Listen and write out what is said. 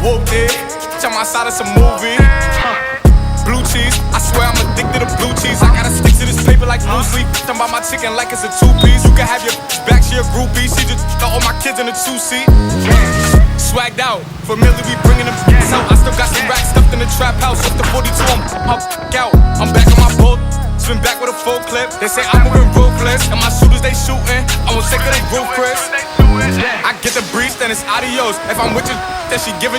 Whooped it, I'm outside of some movie. Blue cheese, I swear I'm addicted to blue cheese. I gotta stick to this paper like blue sleep. Talking about my chicken like it's a two-piece. You can have your back, she a groupie. She just got all my kids in a two-seat. Swagged out, familiar, we bringing them out. I still got some racks stuffed in the trap house. Up to 42, I'm out. I'm back on my boat, spin back with a full clip. They say I'm moving ruthless, and my shooters they shooting. I won't take her, they roof, Chris. I get the breeze, then it's adios. If I'm with you, then she giving.